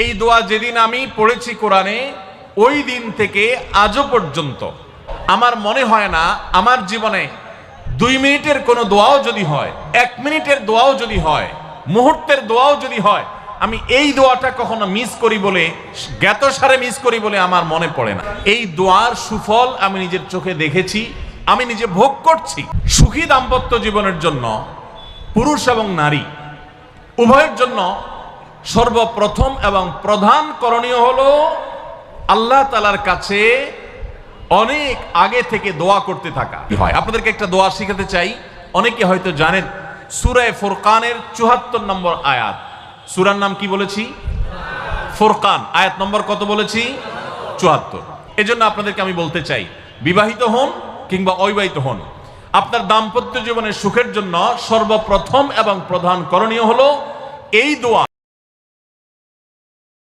এই দোয়া যেদিন আমি পড়েছি কোরআনে, ওই দিন থেকে আজও পর্যন্ত আমার মনে হয় না আমার জীবনে 2 মিনিটের কোনো দোয়াও যদি হয়, 1 মিনিটের দোয়াও যদি হয়, মুহূর্তের দোয়াও যদি হয়, আমি এই দোয়াটা কখনো মিস করি বলে, জ্ঞাতসারে মিস করি বলে আমার মনে পড়ে না। এই দোয়ার সুফল আমি নিজের চোখে দেখেছি, আমি নিজে ভোগ করছি। সুখী দাম্পত্য জীবনের জন্য পুরুষ এবং নারী উভয়ের জন্য সর্বপ্রথম এবং প্রধান করণীয় হলো আল্লাহ তাআলার কাছে অনেক আগে থেকে দোয়া করতে থাকা হয়। আপনাদেরকে একটা দোয়া শিখাতে চাই, অনেকে হয়তো জানেন। সূরা ফুরকানের 74 নম্বর আয়াত। সূরার নাম কি বলেছি? ফুরকান। আয়াত নম্বর কত বলেছি? 74। এজন্য আপনাদেরকে আমি বলতে চাই, বিবাহিত হন কিংবা অবিবাহিত হন, আপনার দাম্পত্য জীবনের সুখের জন্য সর্বপ্রথম এবং প্রধান করণীয় হলো এই দোয়া।